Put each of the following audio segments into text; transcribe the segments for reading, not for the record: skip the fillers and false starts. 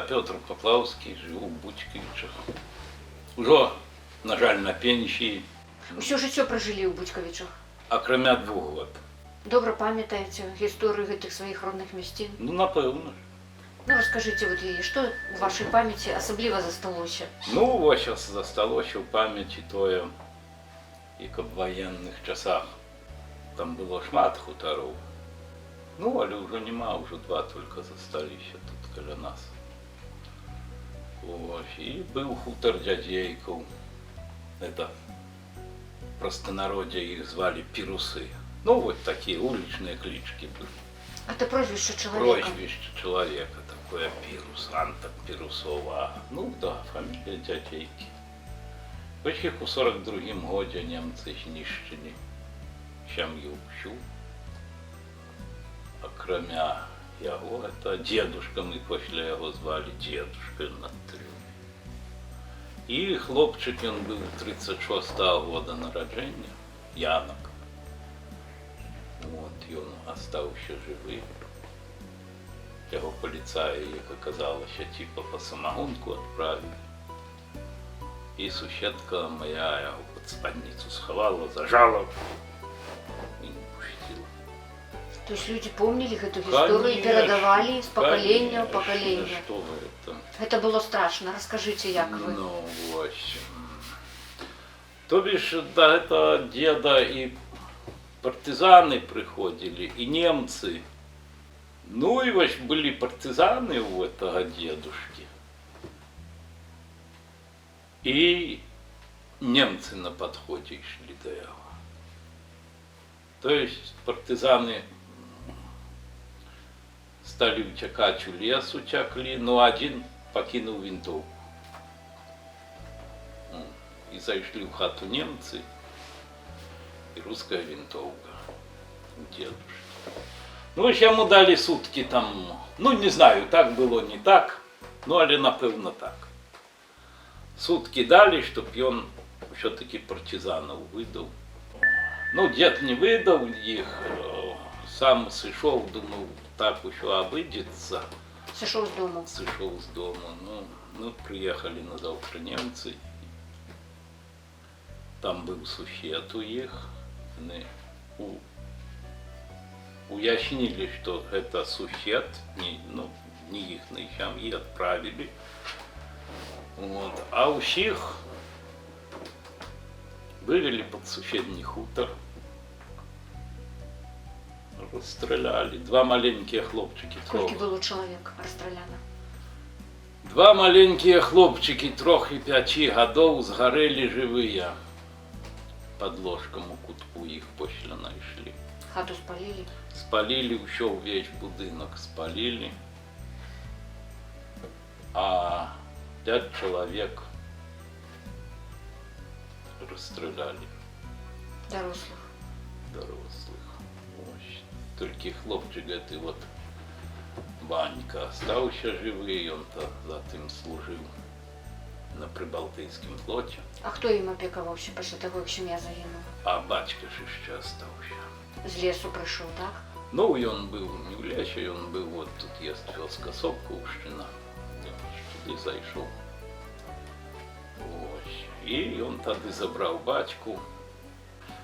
Петр Поплавский, жыў у Буцькавічах. Ужо, на жаль, на пенсіі. Усё жыццё пражылі ў Буцькавічах. Акрамя 2 год. Добра памятаеце гісторыю гэтых сваіх родных мясцін? Ну, напэўна. Ну, раскажыце вот яе, што ў вашай памяці асабліва засталося? Ну, вось засталося ў памяці тое, як аб ваенных часах. Там было шмат хутароў. Ну, але ўжо няма, ўжо 2 толькі засталіся тут каля нас. Ось, і быў хутар дзядзейкаў. Это в простонародье их звали Пирусы. Ну, вот такие уличные клички были. Это прозвище человека? Прозвище человека такое, Пирус, Антон Пирусова. Ну да, фамилия дядейки. Почти у 42-м году немцы знищили сям'ю всю. Окромя его, это дедушка, мы после его звали дедушка на трюме. И хлопчик, он был 36-го года народження, Янок. Вот, и он остался живым. Его полицаи, как оказалось, типа по самогонку отправили. И суседка моя его под спальницу сховала, зажала и не пустила. То есть люди помнили эту историю и передавали с поколения в поколение? Что это? Это было страшно. Расскажите, як вы. Ну, в общем. То бишь, да, это деда и партизаны приходили, и немцы. Ну, и вот были партизаны у этого дедушки. И немцы на подходе шли до его. То есть партизаны стали утекать в лес, утекли, но один покинул винтовку. И зашли в хату немцы, и русская винтовка у дедушки. Ну, ему дали сутки там, ну, не знаю, так было, не так, ну, але напевно так. Сутки дали, чтоб он все-таки партизанов выдал. Ну, дед не выдал их, сам сошел, думал, так еще обыдется. Сошел с дома. Сошел с дома. Ну, приехали на завтра немцы. Там был сусед у них. Они уяснили, что это сусед, не их семьи отправили. Вот. А у всех вывели под соседний хутор. Расстреляли. 2 маленькие хлопчики. Сколько было человек расстреляно? 2 маленькие хлопчики 3 и 5 годов сгорели живые. Под ложком у кутку их после нашли. Хату спалили? Спалили еще весь будинок, спалили. А 5 человек расстреляли. Дорослых? Дорослых. Только хлопчик этой вот Ванька остался живый, он-то затем служил на Прибалтийском флоте. А кто им опековался после того, как семья загинула? А батька же еще остался. З лесу пришел, так? Ну, и он был не в лесе, он был вот тут есть Велскосопка, Ущина. Туди зайшов. Ось. И он тогда забрал батьку.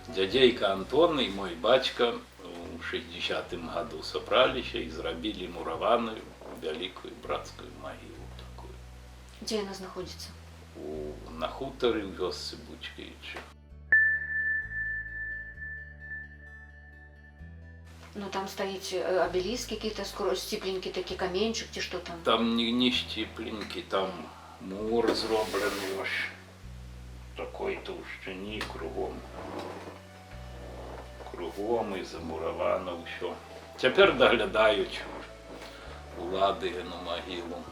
Дядейка Антон и мой батька в 60-м году собрались и зробили мураваную великую братскую могилу такую. Где она находится? На хуторі в вёсці Буцькавічі. Ну там стоит обелиск какие-то, степленькі такі, каменчик, ці что там? Там не степленькі, там мур зроблений ось такої товщині кругом. Кругом і замуровано все. Тепер доглядають влади на могилу.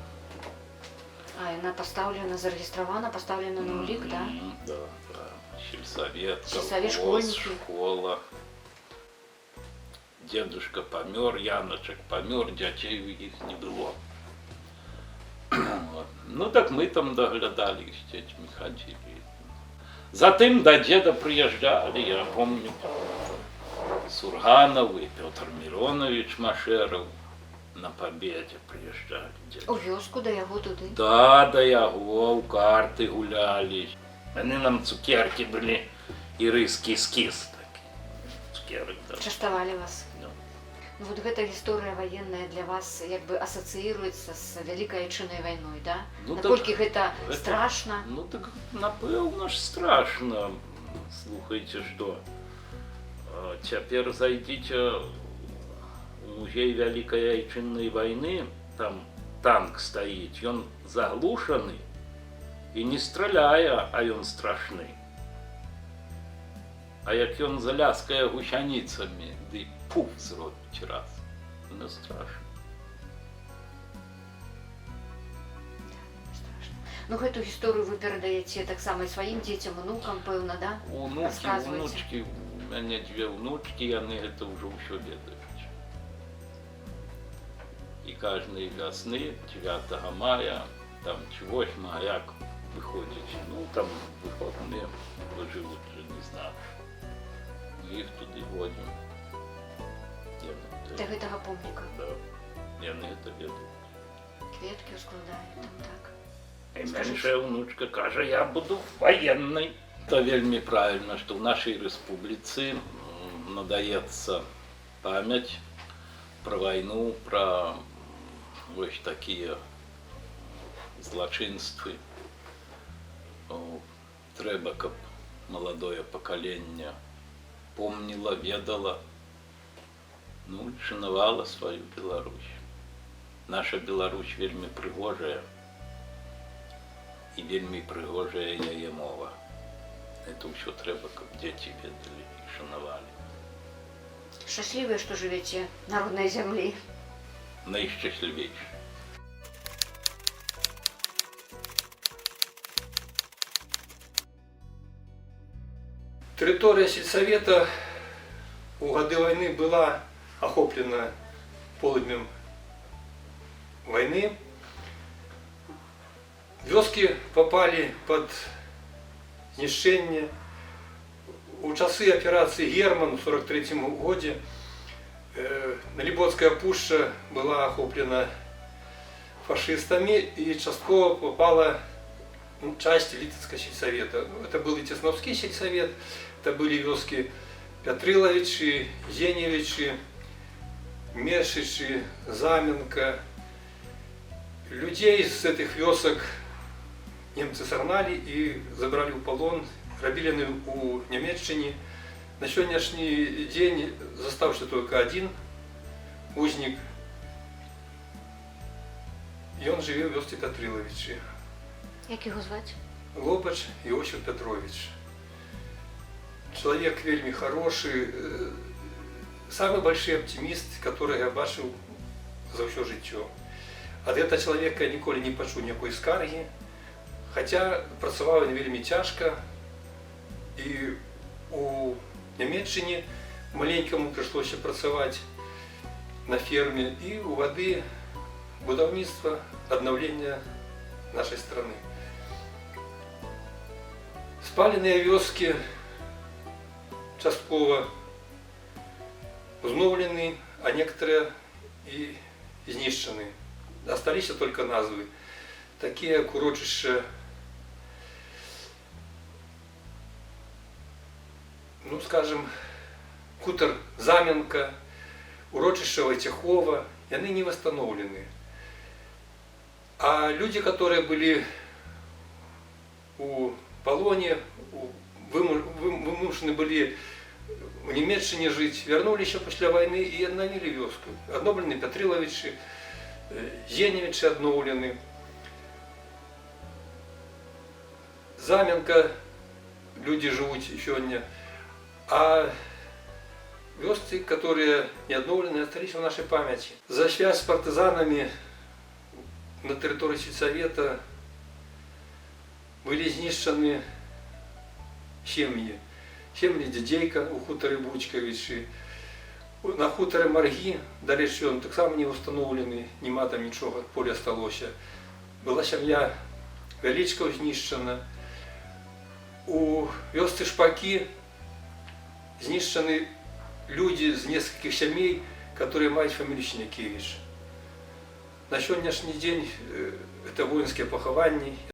А, она поставлена, зарегистрирована, поставлена на улик, да? Да, да. Сельсовет, Сельсовет, колхоз, школьники. школа. Дедушка помер, Яночек помер, дітей їх не було. Вот. Ну так мы там доглядали, с детьми ходили. Затем до деда приезжали, я помню, Сурганов и Петр Миронович Машеров. на Победе приезжали. У вёску да яго туды. Да, да яго, у карты гулялі. Они нам цукерки были и рыски скис такі. Цукерок, да. Частавалі вас. Да. Ну, вот гэта гісторыя ваенная для вас як бы асацыіруецца з Вялікай Айчыннай вайной, да? Ну, Наколькі так, гэта страшна? Ну так, напэўна ж страшно. Слухайте, что цяпер зайдите в музей Вялікай Айчыннай войны, там танк стоит, он заглушаны и не стреляя, а он страшный. А як он заляскае гусяницами, да и пуф зробить раз, ну страшно. Страшна. Ну, гэту гісторыю вы перадаеце таксама і сваім дзецям, унукам, пэўна, да? Унуки, Рассказывайте. внучки, у меня две внучки, яны это уже все ведают. И каждой весны, 9 мая, там 8 як выходит, ну там выходные живут, не знаю. Мы их туды водим. Для гэтага помніка. Да, яны это ведают. Кветкі складають там так. И меньшая внучка каже, я буду военной. Это вельми правильно, что в нашей республице надается память про войну, про вот такие злочинства. Треба, каб молодое поколение помнило, ведало, ну, и шанавало свою Беларусь. Наша Беларусь вельми пригожая, и вельми пригожая яе мова. Это ўсё трэба, каб дзеці ведалі і шанавалі. Шчаслівыя, што жывяце на роднай зямлі. Найшчаслівейшы. Территория сельсовета у годы войны была охоплена полымем войны. Вёски попали под знищение. У часы операции «Герман» в 1943 году Налиботская пуща была охоплена фашистами и частково попала часть Литовского сельсовета. Это был и Тесновский сельсовет, это были вёски Петриловичи, Зеневичи, Мешичи, Заменко. Людей с этих вёсок немцы согнали и забрали в полон, грабили у Німеччині. На сегодняшний день заставший только один узник, и он живе в вёске Петриловичи. Як його звати? Лобач Иосиф Петрович. Человек вельми хороший, самый большой оптимист, который я бачив за все життя. От этого человека ніколи не почув ніякої скарги, хоча працював він вельми тяжко, і у Німеччині маленькому прийшлося працювати на фермі, і у води будівництво, відновлення нашей страны. Спаленные вёски частково узнавлены, а некоторые и знищены. Остались только назвы. Такие как урочища, ну скажем, хутор Заменко, урочище Войтяхова, и они не восстановлены. А люди, которые были у полоне, вымушены были в Німеччині жить, вернулись еще после войны и обновили вёску. Обновлены Петриловичи, Зеневичи обновлены. Заменко люди живут сегодня. А вёски, которые не обновлены, остались в нашей памяти. За связь с партизанами на территории сельсовета были знищены семьи. Семьи Дідейка у хуторі Бучковичі. На хуторі Маргі, до речі, він так само не встановлений, нема там нічого, поле сталося. Була сім'я Величкова знищена. У вёсці Шпаки знищені люди з нескольких сімей, які мають фамілію Сінякевич. На сённяшні дзень это воінскія пахаванні.